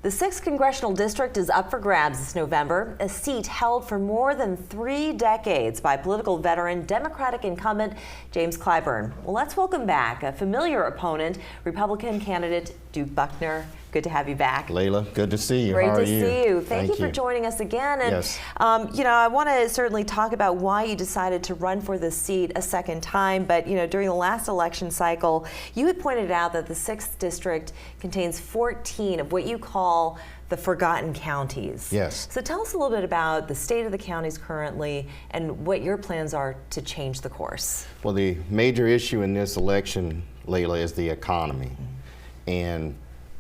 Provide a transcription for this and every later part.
The 6th Congressional District is up for grabs this November, a seat held for more than 3 decades by political veteran, Democratic incumbent James Clyburn. Well, let's welcome back a familiar opponent, Republican candidate Duke Buckner. Good to have you back. Layla, good to see you. Great How are to see you. Thank you for joining us again. And, yes. I want to certainly talk about why you decided to run for this seat a second time. But, during the last election cycle, you had pointed out that the 6th District contains 14 of what you call the forgotten counties. Yes. So tell us a little bit about the state of the counties currently and what your plans are to change the course. Well, the major issue in this election, Layla, is the economy. And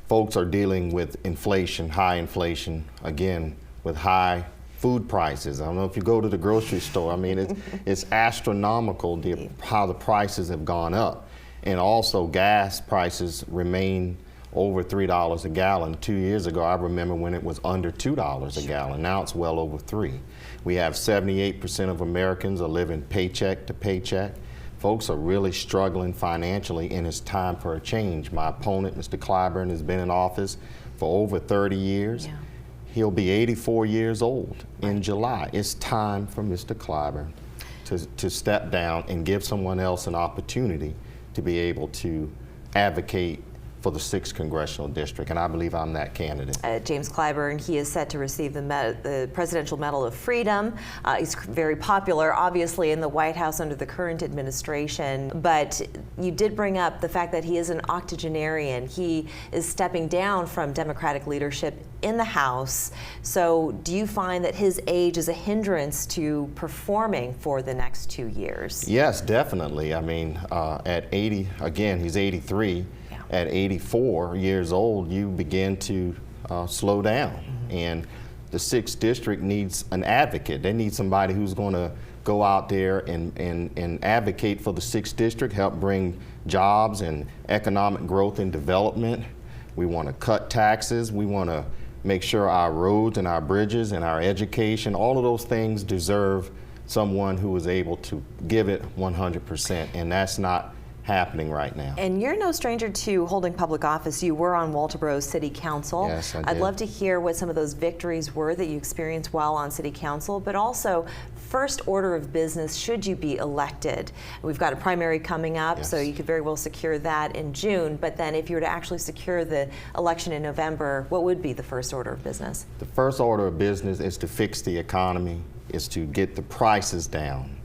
folks are dealing with inflation, high inflation, again, with high food prices. I don't know if you go to the grocery store, I mean, it's astronomical how the prices have gone up. And also gas prices remain over $3 a gallon. 2 years ago, I remember when it was under $2 a gallon. Now it's well over $3. We have 78% of Americans are living paycheck to paycheck. Folks are really struggling financially, and it's time for a change. My opponent, Mr. Clyburn, has been in office for over 30 years. Yeah. He'll be 84 years old in July. It's time for Mr. Clyburn to step down and give someone else an opportunity to be able to advocate for the 6th Congressional District, and I believe I'm that candidate. James Clyburn, he is set to receive the Presidential Medal of Freedom. He's very popular, obviously, in the White House under the current administration, but you did bring up the fact that he is an octogenarian. He is stepping down from Democratic leadership in the House. So do you find that his age is a hindrance to performing for the next 2 years? Yes, definitely. I mean, at 80, again, he's 83. At 84 years old, you begin to slow down. And the 6th District needs an advocate. They need somebody who's going to go out there and advocate for the 6th District, help bring jobs and economic growth and development. We want to cut taxes. We want to make sure our roads and our bridges and our education, all of those things deserve someone who is able to give it 100%, and that's not happening right now. And you're no stranger to holding public office. You were on Walterboro City Council. Yes, I did. I'd love to hear what some of those victories were that you experienced while on City Council, but also first order of business should you be elected. We've got a primary coming up, yes. So you could very well secure that in June, but then if you were to actually secure the election in November, what would be the first order of business? The first order of business is to fix the economy, is to get the prices down.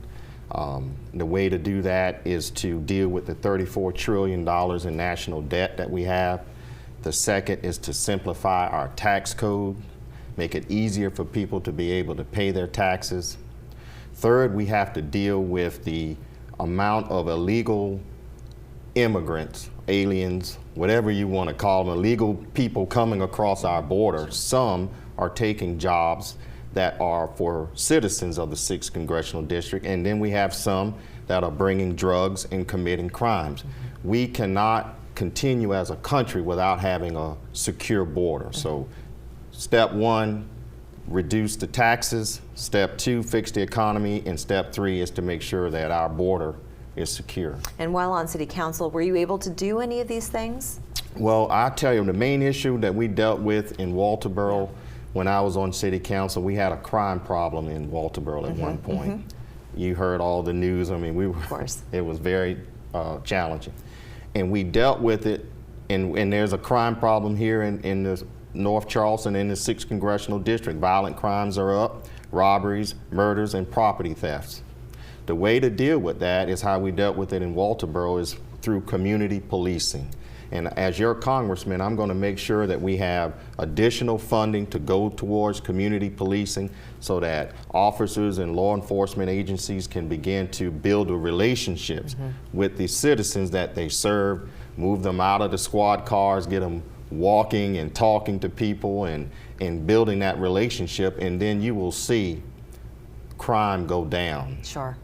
The way to do that is to deal with the $34 trillion in national debt that we have. The second is to simplify our tax code, make it easier for people to be able to pay their taxes. Third, we have to deal with the amount of illegal immigrants, aliens, whatever you want to call them, illegal people coming across our border. Some are taking jobs that are for citizens of the 6th Congressional District, and then we have some that are bringing drugs and committing crimes. We cannot continue as a country without having a secure border. So step 1, reduce the taxes. Step 2, fix the economy. And step 3 is to make sure that our border is secure. And while on City Council, were you able to do any of these things? Well, I'll tell you, the main issue that we dealt with in Walterboro, when I was on City Council, we had a crime problem in Walterboro at one point. You heard all the news. I mean, of course. It was very challenging. And we dealt with it, and there's a crime problem here in the North Charleston in the 6th Congressional District. Violent crimes are up, robberies, murders, and property thefts. The way to deal with that is how we dealt with it in Walterboro is through community policing. And as your congressman, I'm going to make sure that we have additional funding to go towards community policing so that officers and law enforcement agencies can begin to build relationships with the citizens that they serve, move them out of the squad cars, get them walking and talking to people and building that relationship, and then you will see crime go down. Sure.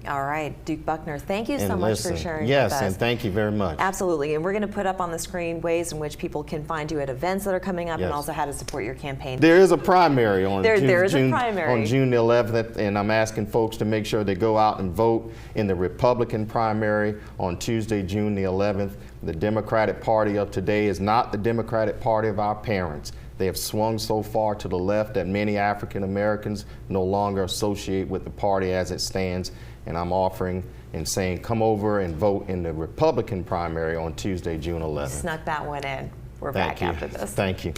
All right, Duke Buckner, thank you so much for sharing with us. Yes, and thank you very much. Absolutely, and we're going to put up on the screen ways in which people can find you at events that are coming up, and also how to support your campaign. There is a primary on June the 11th, and I'm asking folks to make sure they go out and vote in the Republican primary on Tuesday, June the 11th. The Democratic Party of today is not the Democratic Party of our parents. They have swung so far to the left that many African Americans no longer associate with the party as it stands. And I'm offering and saying, come over and vote in the Republican primary on Tuesday, June 11th. Snuck that one in. We're Thank back you. after this. Thank you.